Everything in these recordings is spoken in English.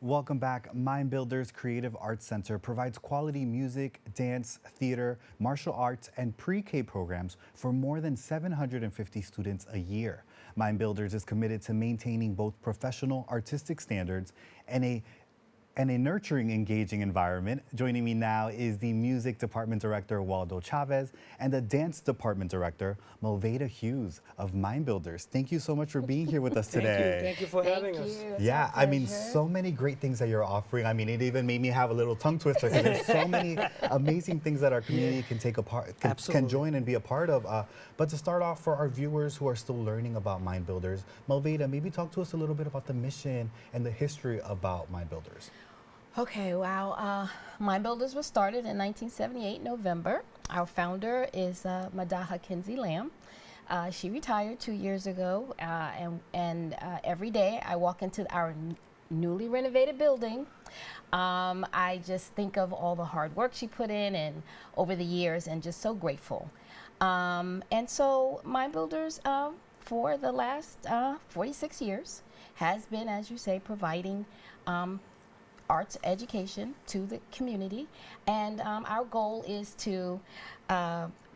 Welcome back. Mind Builders Creative Arts Center provides quality music, dance, theater, martial arts, and pre-K programs for more than 750 students a year. Mind Builders is committed to maintaining both professional artistic standards and a nurturing, engaging environment. Joining me now is the Music Department Director, Waldo Chavez, and the Dance Department Director, Melvada Hughes of Mind Builders. Thank you so much for being here with us today. Thank you for having us. Yeah, I mean, so many great things that you're offering. I mean, it even made me have a little tongue twister because there's so many amazing things that our community can take a part, can join and be a part of. But to start off, for our viewers who are still learning about Mind Builders, Melvada, maybe talk to us a little bit about the mission and the history about Mind Builders. Okay, wow. Mind Builders was started in 1978, November. Our founder is Melvada Hughes. She retired 2 years ago, and every day I walk into our newly renovated building. I just think of all the hard work she put in and over the years, and just so grateful. And so Mind Builders, for the last 46 years, has been, as you say, providing arts education to the community, and our goal is to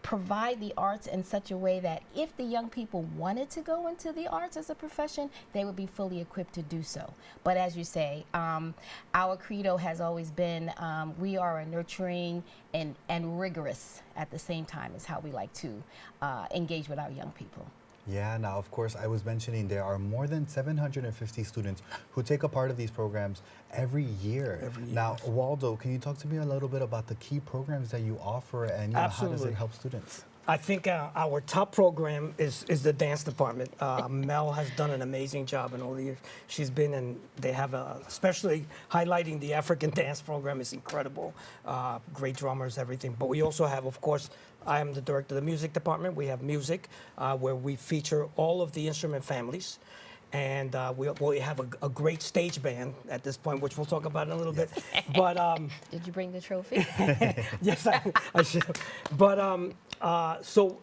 provide the arts in such a way that if the young people wanted to go into the arts as a profession, they would be fully equipped to do so. But as you say, our credo has always been we are a nurturing and rigorous at the same time is how we like to engage with our young people. Yeah, now, of course, I was mentioning there are more than 750 students who take a part of these programs every year. Now, Waldo, can you talk to me a little bit about the key programs that you offer and how does it help students? I think our top program is the dance department. Mel has done an amazing job in all the years she's been, and they have especially highlighting the African dance program is incredible. Great drummers, everything. But we also have, of course, I am the director of the music department. We have music where we feature all of the instrument families. And we have a great stage band at this point, which we'll talk about in a little bit. But did you bring the trophy? yes, I should. But so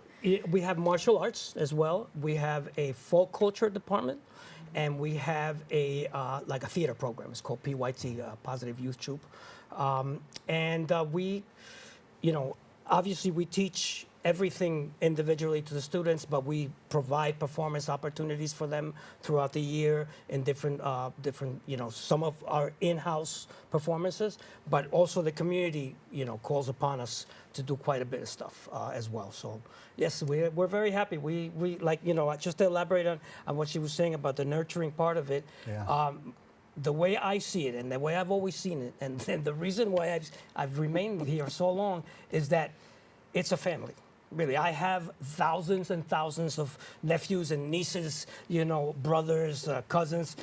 we have martial arts as well. We have a folk culture department, and we have a like a theater program. It's called PYT, Positive Youth Troupe, and we, obviously we teach everything individually to the students, but we provide performance opportunities for them throughout the year in different, some of our in-house performances, but also the community, calls upon us to do quite a bit of stuff as well. So yes, we're very happy. We like, just to elaborate on what she was saying about the nurturing part of it. Yeah. The way I see it, and the way I've always seen it, and the reason why I've remained here so long is that it's a family. Really, I have thousands and thousands of nephews and nieces, brothers, cousins.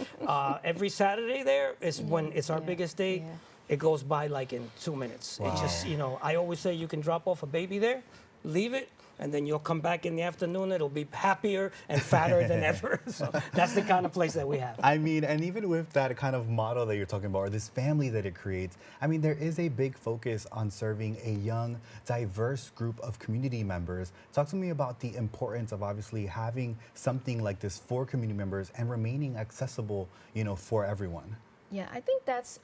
Every Saturday there is when it's our biggest day. Yeah. It goes by like in 2 minutes. Wow. It just, I always say you can drop off a baby there, leave it, and then you'll come back in the afternoon. It'll be happier and fatter than ever. So that's the kind of place that we have. I mean, and even with that kind of model that you're talking about, or this family that it creates, I mean, there is a big focus on serving a young, diverse group of community members. Talk to me about the importance of obviously having something like this for community members and remaining accessible, for everyone. Yeah, I think that's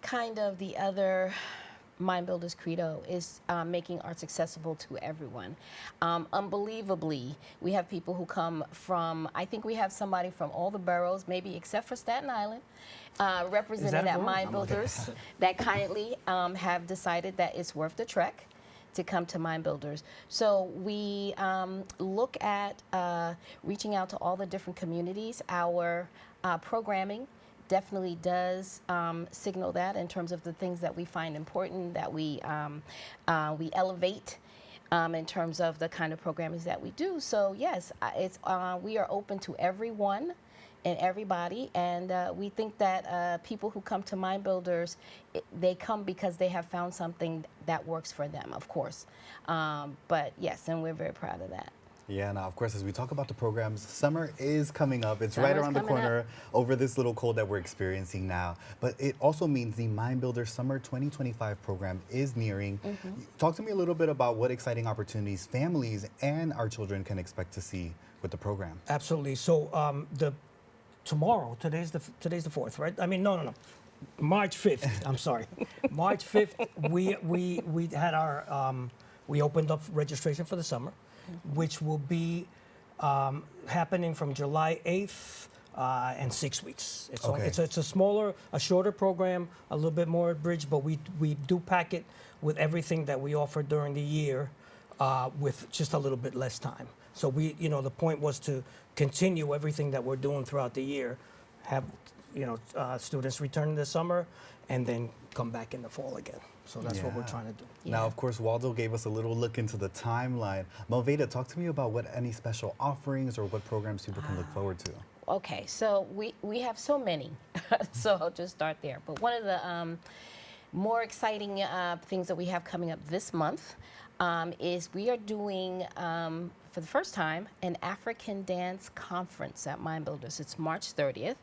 kind of the other Mind Builders credo is making arts accessible to everyone. Unbelievably, we have people who come from, I think we have somebody from all the boroughs, maybe except for Staten Island, represented at Mind Builders that kindly have decided that it's worth the trek to come to Mind Builders. So we look at reaching out to all the different communities. Our programming definitely does signal that in terms of the things that we find important, that we elevate in terms of the kind of programming that we do. So yes, we are open to everyone and everybody, and we think that people who come to Mind Builders, they come because they have found something that works for them, of course. But yes, and we're very proud of that. Yeah, now, of course, as we talk about the programs, summer is coming up. It's right around the corner over this little cold that we're experiencing now. But it also means the Mind Builder Summer 2025 program is nearing. Talk to me a little bit about what exciting opportunities families and our children can expect to see with the program. Absolutely. So tomorrow. Today's the 4th, right? I mean, no. March 5th. I'm sorry. March 5th. We had our we opened up registration for the summer, which will be happening from July 8th and 6 weeks. It's a shorter program, a little bit more abridged, but we do pack it with everything that we offer during the year with just a little bit less time. So the point was to continue everything that we're doing throughout the year, have students return in the summer, and then come back in the fall again. So that's what we're trying to do. Yeah. Now, of course, Waldo gave us a little look into the timeline. Melvada, talk to me about what any special offerings or what programs people can look forward to. Okay, so we have so many, so I'll just start there. But one of the more exciting things that we have coming up this month is we are doing, for the first time, an African dance conference at Mind Builders. It's March 30th.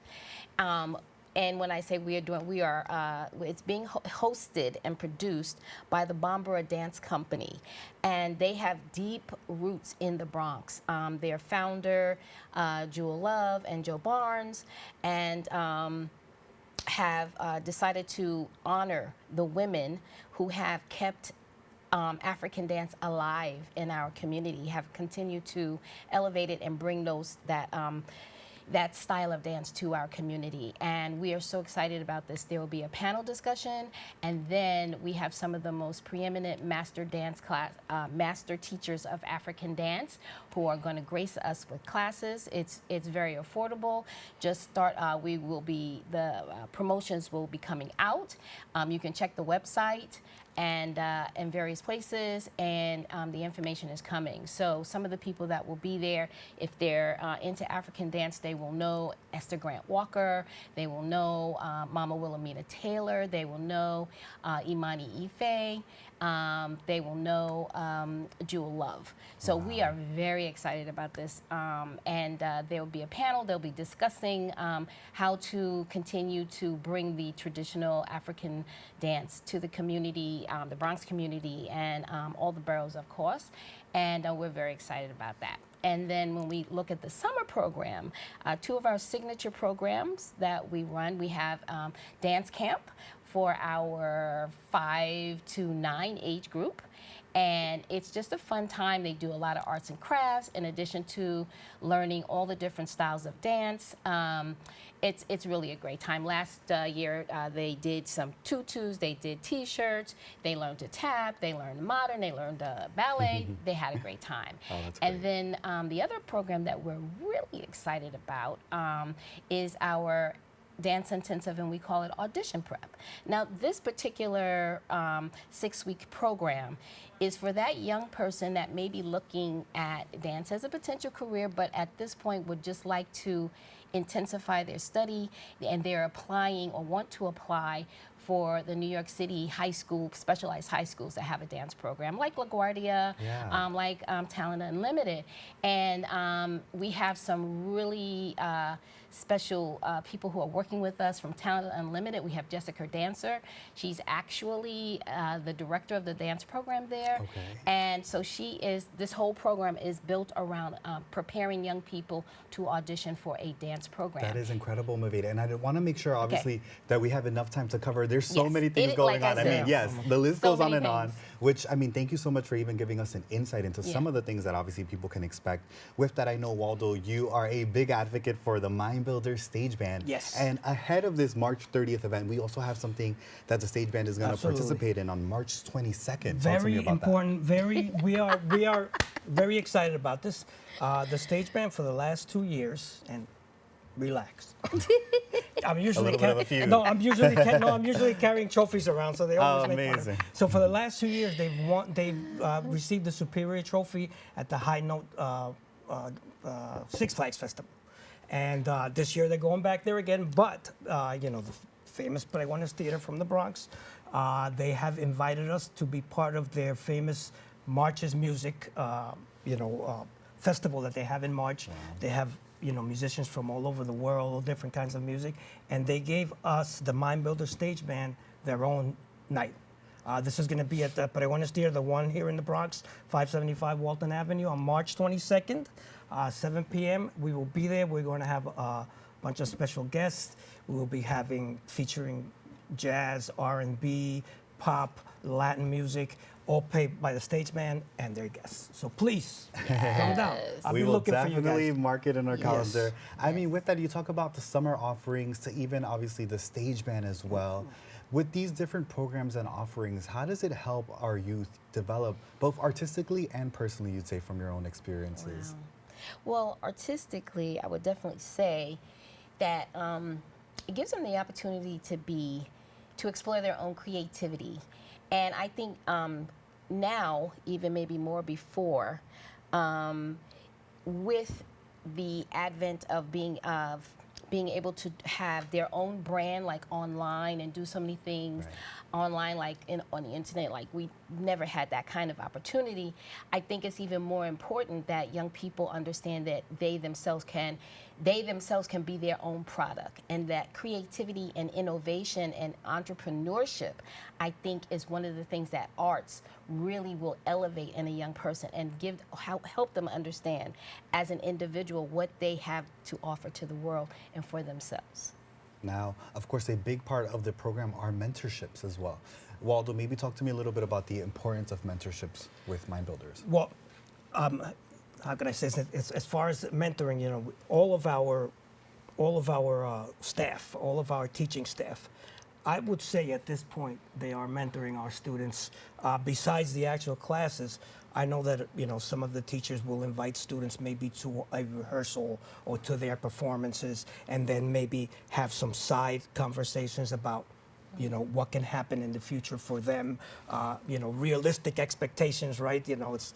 And when I say it's being hosted and produced by the Bambara Dance Company. And they have deep roots in the Bronx. Their founder, Jewel Love and Joe Barnes, and have decided to honor the women who have kept African dance alive in our community, have continued to elevate it and bring that style of dance to our community. And we are so excited about this. There will be a panel discussion, and then we have some of the most preeminent master teachers of African dance who are going to grace us with classes. It's very affordable. Just start, the promotions will be coming out. You can check the website and in various places, and the information is coming. So some of the people that will be there, if they're into African dance, they will know Esther Grant Walker, they will know Mama Wilhelmina Taylor, they will know Imani Ife, they will know Jewel Love. So we are very excited about this, and there will be a panel. They'll be discussing how to continue to bring the traditional African dance to the community, the Bronx community, and all the boroughs, of course. And we're very excited about that. And then when we look at the summer program, two of our signature programs that we run, we have dance camp for our 5 to 9 age group. And it's just a fun time. They do a lot of arts and crafts in addition to learning all the different styles of dance. It's really a great time. Last year, they did some tutus, they did T-shirts, they learned to tap, they learned modern, they learned ballet. They had a great time. Oh, that's and great. then the other program that we're really excited about is our dance intensive, and we call it audition prep. Now, this particular 6-week program is for that young person that may be looking at dance as a potential career, but at this point would just like to intensify their study, and they're applying or want to apply for the New York City high school, specialized high schools that have a dance program, like LaGuardia, like Talent Unlimited. And we have some really special people who are working with us from Talent Unlimited. We have Jessica Dancer. She's actually the director of the dance program there. Okay. And so this whole program is built around preparing young people to audition for a dance program. That is incredible, Melvada. And I want to make sure, obviously, that we have enough time to cover. There's so Yes. many things going on. I mean, yes, the list So goes on many and on, things. which, I mean, thank you so much for even giving us an insight into some Yeah. of the things that obviously people can expect. With that, I know, Waldo, you are a big advocate for the Mind Builders Stage Band. Yes. And ahead of this March 30th event, we also have something that the Stage Band is going to Absolutely. participate in on March 22nd. Talk to me Very about important. We are very excited about this. The Stage Band for the last 2 years, and relax. I'm usually little bit of a feud. I'm usually carrying trophies around, so they always make fun of amazing. me. So for the last 2 years, they've received the Superior Trophy at the High Note Six Flags Festival, and this year they're going back there again. But the famous Pregones Theater from the Bronx, they have invited us to be part of their famous Marches Music, festival that they have in March. Wow. They have musicians from all over the world, all different kinds of music, and they gave us, the Mind Builder Stage Band, their own night. This is going to be at the Pregones Theater, the one here in the Bronx, 575 Walton Avenue, on March 22nd, 7 p.m. We will be there. We're going to have bunch of special guests. We will be featuring jazz, R&B, pop, Latin music, all paid by the stage band and their guests. So please, come down. I'll We be will looking for you definitely guys. mark it in our Yes. calendar. I mean, with that, you talk about the summer offerings to even obviously the stage band as well. With these different programs and offerings, how does it help our youth develop both artistically and personally, you'd say, from your own experiences? Wow. Well, artistically, I would definitely say that it gives them the opportunity to explore their own creativity. And I think now, even maybe more before, with the advent of being able to have their own brand, like online, and do so many things online, like on the internet, like we never had that kind of opportunity. I think it's even more important that young people understand that they themselves can be their own product, and that creativity and innovation and entrepreneurship, I think, is one of the things that arts really will elevate in a young person and help them understand as an individual what they have to offer to the world and for themselves. Now, of course, a big part of the program are mentorships as well. Waldo, maybe talk to me a little bit about the importance of mentorships with Mind Builders. Well, how can I say this? As far as mentoring, you know, all of our staff, all of our teaching staff, I would say at this point they are mentoring our students. Besides the actual classes, I know that, you know, some of the teachers will invite students maybe to a rehearsal or to their performances, and then maybe have some side conversations about, you know, what can happen in the future for them. You know, realistic expectations, right? You know, it's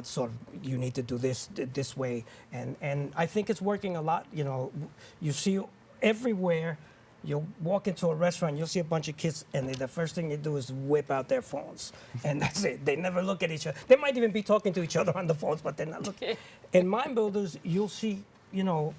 sort of, you need to do this way, and I think it's working a lot. You know, you see everywhere. You'll walk into a restaurant, you'll see a bunch of kids, and the first thing they do is whip out their phones. And that's it. They never look at each other. They might even be talking to each other on the phones, but they're not looking. In Mind Builders, you'll see, you know,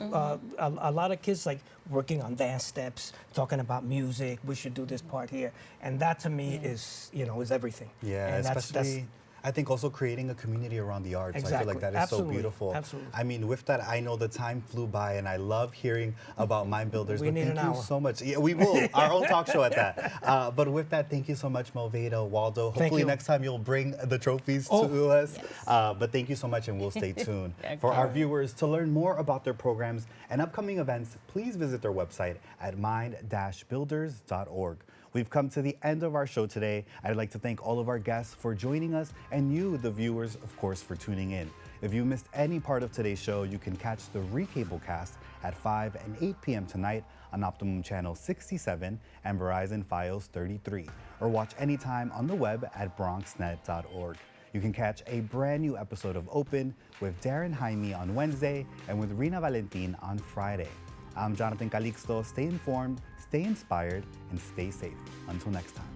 a lot of kids like working on dance steps, talking about music. We should do this part here. And that to me is, you know, is everything. Yeah, and especially, I think also creating a community around the arts. Exactly. I feel like that is Absolutely. so beautiful. Absolutely. I mean, with that, I know the time flew by, and I love hearing about Mind Builders. We but need thank an you hour. so much. Yeah, we will. Our own talk show at that. But with that, thank you so much, Melvada, Waldo. Hopefully you. next time you'll bring the trophies to us. But thank you so much, and we'll stay tuned. For our viewers, to learn more about their programs and upcoming events, please visit their website at mind-builders.org. We've come to the end of our show today. I'd like to thank all of our guests for joining us, and you, the viewers, of course, for tuning in. If you missed any part of today's show, you can catch the recablecast at 5 and 8 p.m. tonight on Optimum Channel 67 and Verizon Fios 33, or watch anytime on the web at BronxNet.org. You can catch a brand new episode of Open with Darren Hemick on Wednesday and with Rina Valentin on Friday. I'm Jonathan Calixto. Stay informed, stay inspired, and stay safe. Until next time.